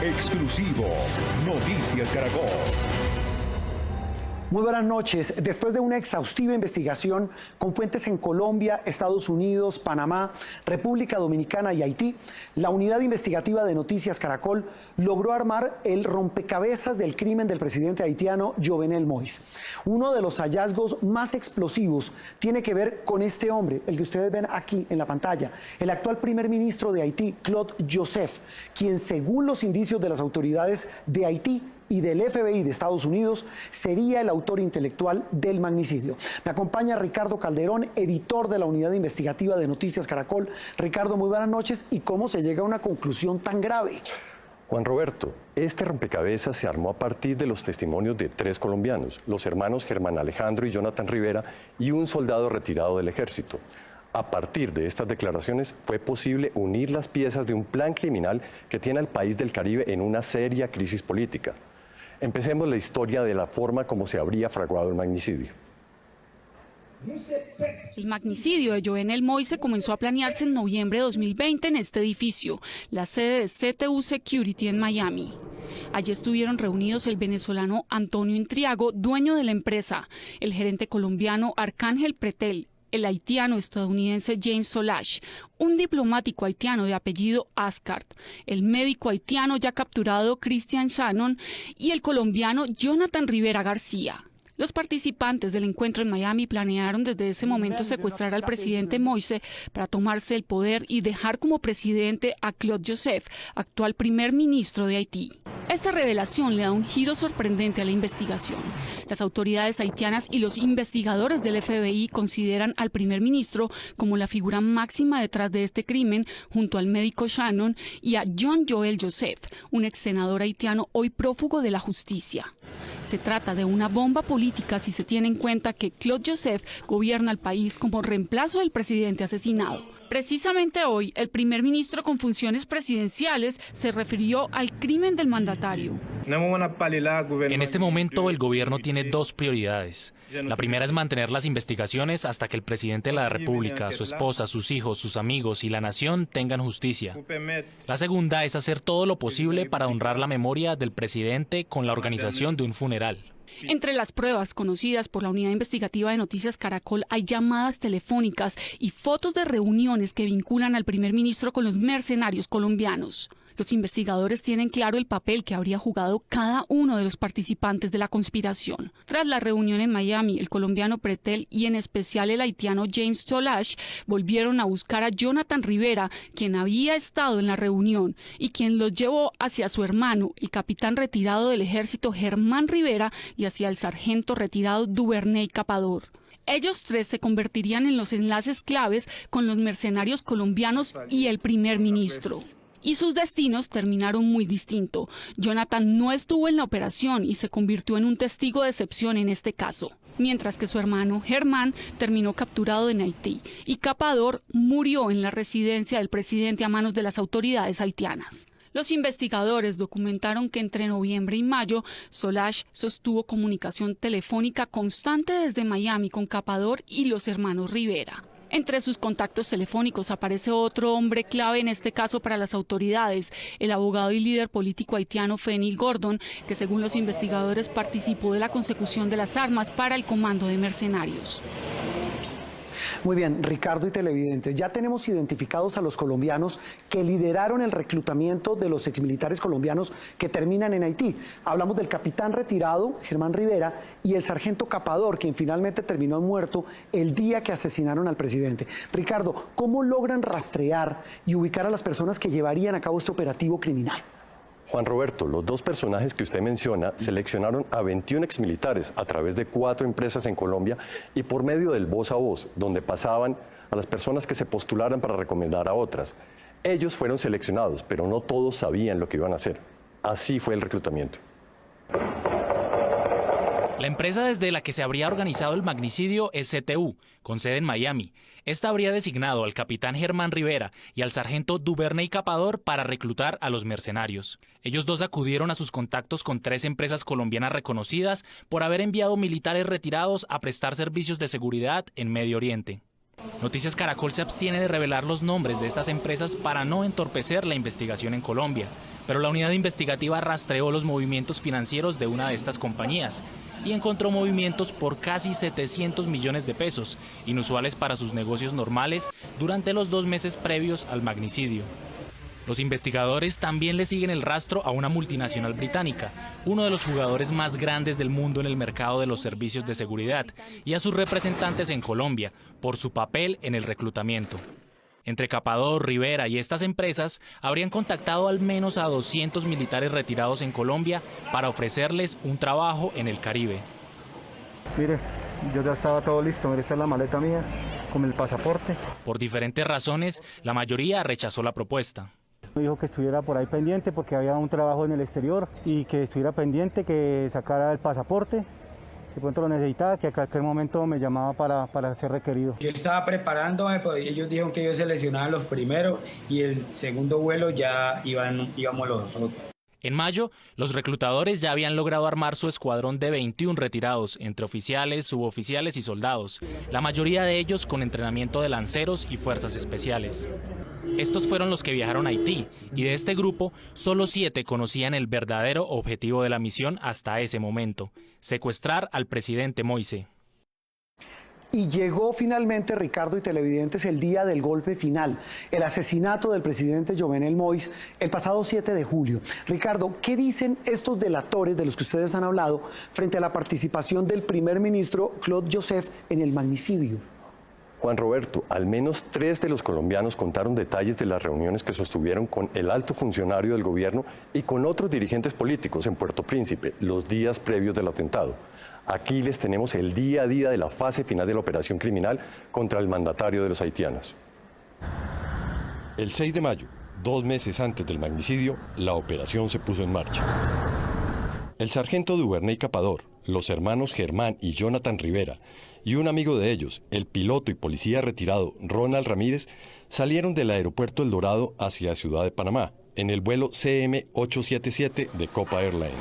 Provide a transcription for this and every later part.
Exclusivo Noticias Caracol. Muy buenas noches. Después de una exhaustiva investigación con fuentes en Colombia, Estados Unidos, Panamá, República Dominicana y Haití, la unidad investigativa de Noticias Caracol logró armar el rompecabezas del crimen del presidente haitiano Jovenel Moïse. Uno de los hallazgos más explosivos tiene que ver con este hombre, el que ustedes ven aquí en la pantalla, el actual primer ministro de Haití, Claude Joseph, quien según los indicios de las autoridades de Haití y del FBI de Estados Unidos, sería el autor intelectual del magnicidio. Me acompaña Ricardo Calderón, editor de la unidad investigativa de Noticias Caracol. Ricardo, muy buenas noches. ¿Y cómo se llega a una conclusión tan grave? Juan Roberto, este rompecabezas se armó a partir de los testimonios de 3 colombianos, los hermanos Germán Alejandro y Jonathan Rivera, y un soldado retirado del ejército. A partir de estas declaraciones fue posible unir las piezas de un plan criminal que tiene al país del Caribe en una seria crisis política. Empecemos la historia de la forma como se habría fraguado el magnicidio. El magnicidio de Jovenel Moïse comenzó a planearse en noviembre de 2020 en este edificio, la sede de CTU Security en Miami. Allí estuvieron reunidos el venezolano Antonio Intriago, dueño de la empresa, el gerente colombiano Arcángel Pretel, el haitiano estadounidense James Solash, un diplomático haitiano de apellido Ascart, el médico haitiano ya capturado Christian Shannon y el colombiano Jonathan Rivera García. Los participantes del encuentro en Miami planearon desde ese momento secuestrar al presidente Moïse para tomarse el poder y dejar como presidente a Claude Joseph, actual primer ministro de Haití. Esta revelación le da un giro sorprendente a la investigación. Las autoridades haitianas y los investigadores del FBI consideran al primer ministro como la figura máxima detrás de este crimen, junto al médico Shannon y a John Joel Joseph, un ex senador haitiano hoy prófugo de la justicia. Se trata de una bomba política si se tiene en cuenta que Claude Joseph gobierna el país como reemplazo del presidente asesinado. Precisamente hoy, el primer ministro con funciones presidenciales se refirió al crimen del mandatario. En este momento, el gobierno tiene 2 prioridades. La primera es mantener las investigaciones hasta que el presidente de la República, su esposa, sus hijos, sus amigos y la nación tengan justicia. La segunda es hacer todo lo posible para honrar la memoria del presidente con la organización de un funeral. Entre las pruebas conocidas por la unidad investigativa de Noticias Caracol hay llamadas telefónicas y fotos de reuniones que vinculan al primer ministro con los mercenarios colombianos. Los investigadores tienen claro el papel que habría jugado cada uno de los participantes de la conspiración. Tras la reunión en Miami, el colombiano Pretel y en especial el haitiano James Solash volvieron a buscar a Jonathan Rivera, quien había estado en la reunión y quien los llevó hacia su hermano, el capitán retirado del ejército Germán Rivera, y hacia el sargento retirado Duvernay Capador. Ellos 3 se convertirían en los enlaces claves con los mercenarios colombianos y el primer ministro. Y sus destinos terminaron muy distinto. Jonathan no estuvo en la operación y se convirtió en un testigo de excepción en este caso, mientras que su hermano Germán terminó capturado en Haití y Capador murió en la residencia del presidente a manos de las autoridades haitianas. Los investigadores documentaron que entre noviembre y mayo, Solash sostuvo comunicación telefónica constante desde Miami con Capador y los hermanos Rivera. Entre sus contactos telefónicos aparece otro hombre clave en este caso para las autoridades, el abogado y líder político haitiano Phenil Gordon, que según los investigadores participó de la consecución de las armas para el comando de mercenarios. Muy bien, Ricardo y televidentes, ya tenemos identificados a los colombianos que lideraron el reclutamiento de los exmilitares colombianos que terminan en Haití. Hablamos del capitán retirado, Germán Rivera, y el sargento Capador, quien finalmente terminó muerto el día que asesinaron al presidente. Ricardo, ¿cómo logran rastrear y ubicar a las personas que llevarían a cabo este operativo criminal? Juan Roberto, los 2 personajes que usted menciona seleccionaron a 21 exmilitares a través de 4 empresas en Colombia y por medio del voz a voz, donde pasaban a las personas que se postularan para recomendar a otras. Ellos fueron seleccionados, pero no todos sabían lo que iban a hacer. Así fue el reclutamiento. La empresa desde la que se habría organizado el magnicidio es CTU, con sede en Miami. Esta habría designado al capitán Germán Rivera y al sargento Duvernay Capador para reclutar a los mercenarios. Ellos 2 acudieron a sus contactos con 3 empresas colombianas reconocidas por haber enviado militares retirados a prestar servicios de seguridad en Medio Oriente. Noticias Caracol se abstiene de revelar los nombres de estas empresas para no entorpecer la investigación en Colombia, pero la unidad investigativa rastreó los movimientos financieros de una de estas compañías y encontró movimientos por casi 700 millones de pesos, inusuales para sus negocios normales durante los 2 meses previos al magnicidio. Los investigadores también le siguen el rastro a una multinacional británica, uno de los jugadores más grandes del mundo en el mercado de los servicios de seguridad, y a sus representantes en Colombia, por su papel en el reclutamiento. Entre Capador, Rivera y estas empresas habrían contactado al menos a 200 militares retirados en Colombia para ofrecerles un trabajo en el Caribe. Mire, yo ya estaba todo listo, mire, esta es la maleta mía, con el pasaporte. Por diferentes razones, la mayoría rechazó la propuesta. Me dijo que estuviera por ahí pendiente porque había un trabajo en el exterior y que estuviera pendiente, que sacara el pasaporte, de pronto lo necesitaba, que a cualquier momento me llamaba para ser requerido. Yo estaba preparándome, pues ellos dijeron que ellos seleccionaban los primeros y el segundo vuelo ya íbamos los otros. En mayo, los reclutadores ya habían logrado armar su escuadrón de 21 retirados, entre oficiales, suboficiales y soldados, la mayoría de ellos con entrenamiento de lanceros y fuerzas especiales. Estos fueron los que viajaron a Haití, y de este grupo, solo 7 conocían el verdadero objetivo de la misión hasta ese momento: secuestrar al presidente Moise. Y llegó finalmente, Ricardo y televidentes, el día del golpe final, el asesinato del presidente Jovenel Moïse el pasado 7 de julio. Ricardo, ¿qué dicen estos delatores de los que ustedes han hablado frente a la participación del primer ministro Claude Joseph en el magnicidio? Juan Roberto, al menos 3 de los colombianos contaron detalles de las reuniones que sostuvieron con el alto funcionario del gobierno y con otros dirigentes políticos en Puerto Príncipe los días previos del atentado. Aquí les tenemos el día a día de la fase final de la operación criminal contra el mandatario de los haitianos. El 6 de mayo, 2 meses antes del magnicidio, la operación se puso en marcha. El sargento Duvernay Capador, los hermanos Germán y Jonathan Rivera, y un amigo de ellos, el piloto y policía retirado Ronald Ramírez, salieron del aeropuerto El Dorado hacia Ciudad de Panamá, en el vuelo CM-877 de Copa Airlines.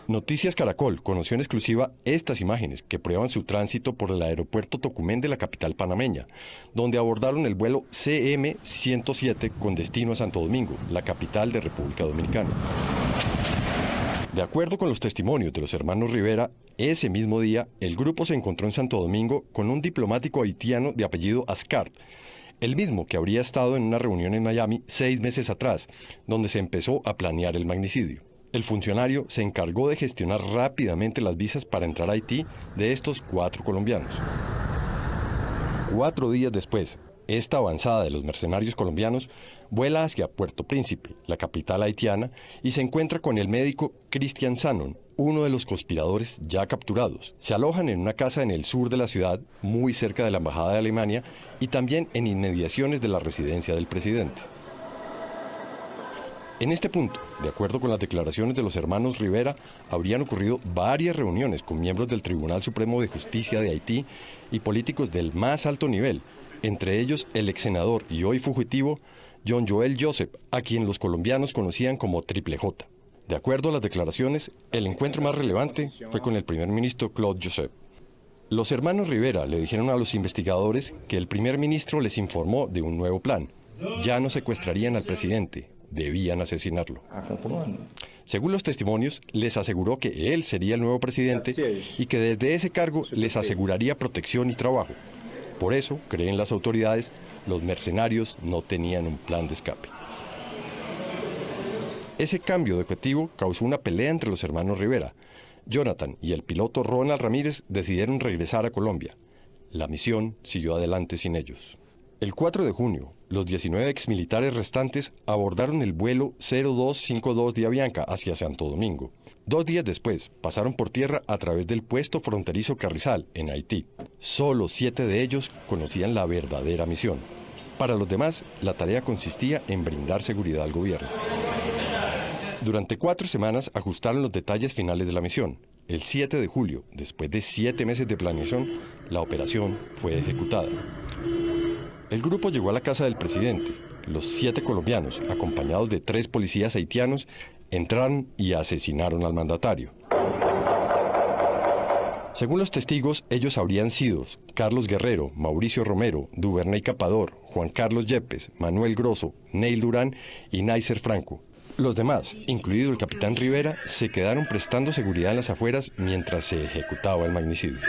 Noticias Caracol conoció en exclusiva estas imágenes que prueban su tránsito por el aeropuerto Tocumen de la capital panameña, donde abordaron el vuelo CM-107 con destino a Santo Domingo, la capital de República Dominicana. De acuerdo con los testimonios de los hermanos Rivera, ese mismo día el grupo se encontró en Santo Domingo con un diplomático haitiano de apellido Ascart, el mismo que habría estado en una reunión en Miami 6 meses atrás, donde se empezó a planear el magnicidio. El funcionario se encargó de gestionar rápidamente las visas para entrar a Haití de estos 4 colombianos. 4 días después, esta avanzada de los mercenarios colombianos vuela hacia Puerto Príncipe, la capital haitiana, y se encuentra con el médico Christian Sanon, uno de los conspiradores ya capturados. Se alojan en una casa en el sur de la ciudad, muy cerca de la embajada de Alemania, y también en inmediaciones de la residencia del presidente. En este punto, de acuerdo con las declaraciones de los hermanos Rivera, habrían ocurrido varias reuniones con miembros del Tribunal Supremo de Justicia de Haití y políticos del más alto nivel, entre ellos el ex senador y hoy fugitivo John Joel Joseph, a quien los colombianos conocían como Triple J. De acuerdo a las declaraciones, el encuentro más relevante fue con el primer ministro Claude Joseph. Los hermanos Rivera le dijeron a los investigadores que el primer ministro les informó de un nuevo plan. Ya no secuestrarían al presidente, debían asesinarlo. Según los testimonios, les aseguró que él sería el nuevo presidente y que desde ese cargo les aseguraría protección y trabajo. Por eso, creen las autoridades, los mercenarios no tenían un plan de escape. Ese cambio de objetivo causó una pelea entre los hermanos Rivera. Jonathan y el piloto Ronald Ramírez decidieron regresar a Colombia. La misión siguió adelante sin ellos. El 4 de junio, los 19 exmilitares restantes abordaron el vuelo 0252 de Avianca hacia Santo Domingo. 2 días después, pasaron por tierra a través del puesto fronterizo Carrizal, en Haití. Solo 7 de ellos conocían la verdadera misión. Para los demás, la tarea consistía en brindar seguridad al gobierno. Durante 4 semanas ajustaron los detalles finales de la misión. El 7 de julio, después de 7 meses de planeación, la operación fue ejecutada. El grupo llegó a la casa del presidente. Los 7 colombianos, acompañados de 3 policías haitianos, entraron y asesinaron al mandatario. Según los testigos, ellos habrían sido Carlos Guerrero, Mauricio Romero, Duvernay Capador, Juan Carlos Yepes, Manuel Grosso, Neil Durán y Naiser Franco. Los demás, incluido el capitán Rivera, se quedaron prestando seguridad en las afueras mientras se ejecutaba el magnicidio.